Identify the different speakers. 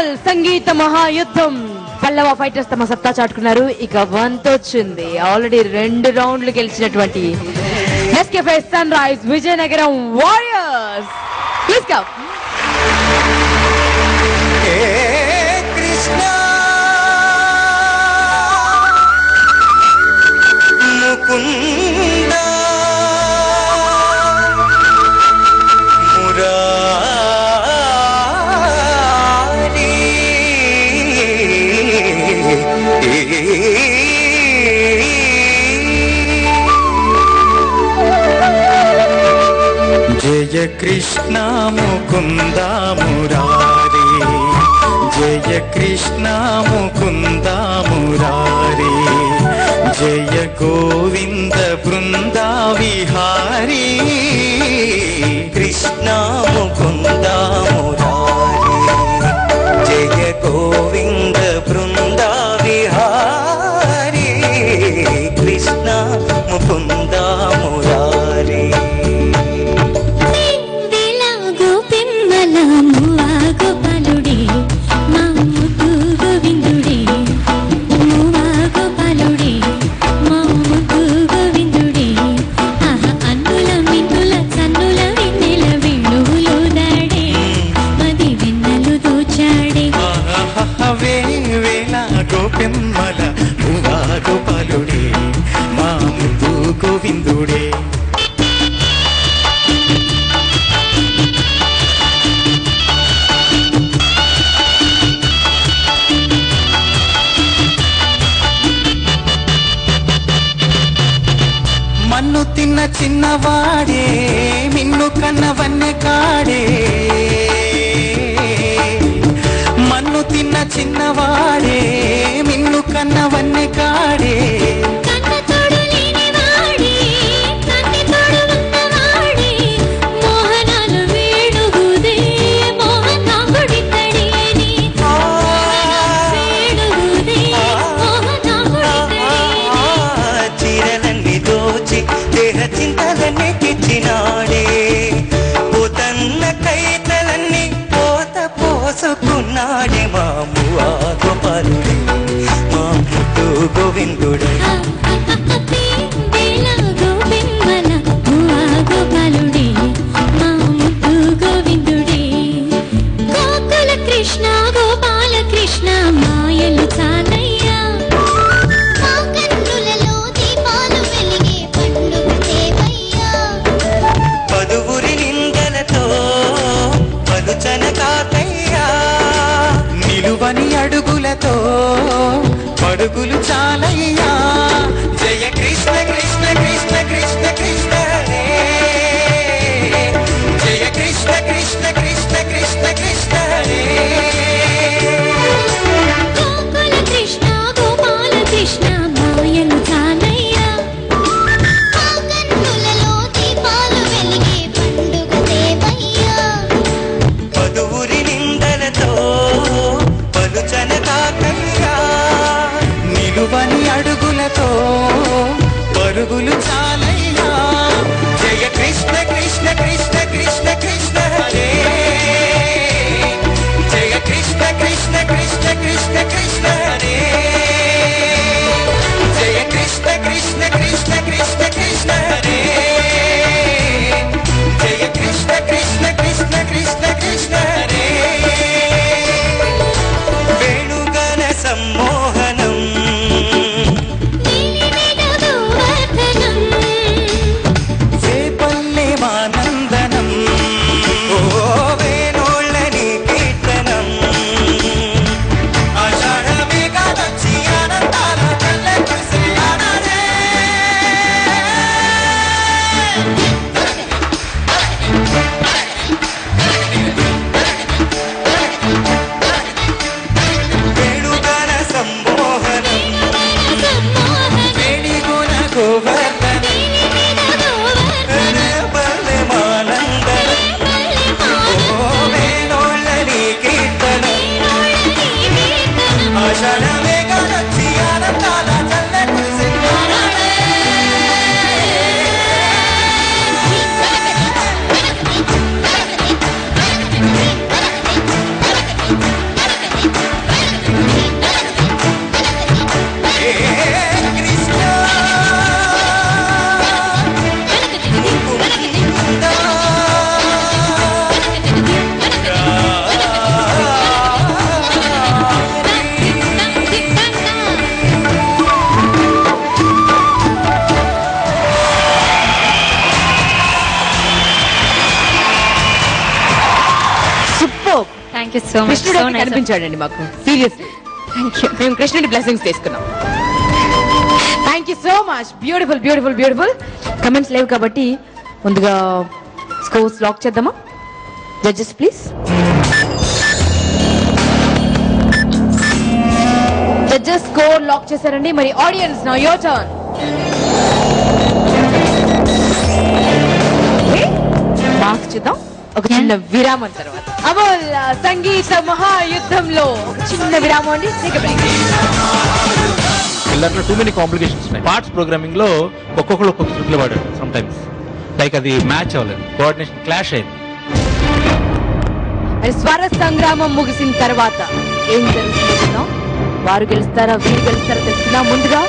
Speaker 1: వరంగల్ సంగీత మహాయుద్ధం పల్లవ ఫైటర్స్ తమ సత్తా చాటుకున్నారు. ఇక వంతొచ్చింది. ఆల్రెడీ 2 రౌండ్లు గెలిచినటువంటి ఎస్కేఫై sun rise Vizianagaram warriors. Please come.
Speaker 2: Krishna Mukunda జయ కృష్ణ ముకుంద మురారి, జయ కృష్ణ ముకుంద మురారి, జయ గోవింద బృంద విహారీ. కృష్ణ ముకుంద మురారి, జయ గోవింద బృంద విహారీ. కృష్ణ ముకుంద మురారి. గోవిందుడే మన్ను తిన్న చిన్నవాడే మిన్ను కన్నవన్నె కాడే. మన్ను తిన్న చిన్నవాడే మిన్ను కన్నవన్నె కాడే. చింతలన్నీ కిచ్చినాడే, పోతన్న కైతలన్నీ పోత పోసుకున్నాడే. మామువా గోపాలుడే మా ముద్దు గోవిందుడే.
Speaker 3: కృష్ణ గోపాల కృష్ణ మాయలు చాలయ్యా. you so much.
Speaker 1: కృష్ణుడు
Speaker 3: So nice.
Speaker 1: కనిపించాడండి మాకు సీరియస్.
Speaker 3: Thank you.
Speaker 1: మేము కృష్ణుడి బ్లెస్సింగ్స్ తీసుకున్నాం. Thank you so much. Beautiful beautiful beautiful. Comments లేవు కాబట్టి ముందుగా స్కోర్స్ లాక్ చేద్దామా? Judges please. Judges score lock చేశారండి. మరి audience now your turn. Marks చూద్దాం ఒక చిన్న విరామం తర్వాత. అమోల్ సంగీత మహాయుద్ధంలో ఒక చిన్న విరామం అండి.
Speaker 4: దాంట్లో టూ మెనీ కాంప్లికేషన్స్ ఉన్నాయి. పార్ట్స్ ప్రోగ్రామింగ్ లో ఒక్కొక్కరు ఒక్కొక్క శృతులు వాడారు. సమ్ టైమ్స్ లైక్ అది మ్యాచ్ అవ్వలేదు, కోఆర్డినేషన్ క్లాష్ అయింది.
Speaker 1: స్వర సంగ్రామం ముగిసిన తర్వాత ఏం జరుగుతుందో వారు గెలుస్తారా వీరు గెలుస్తారా తెలుసుకుందాం. ముందుగా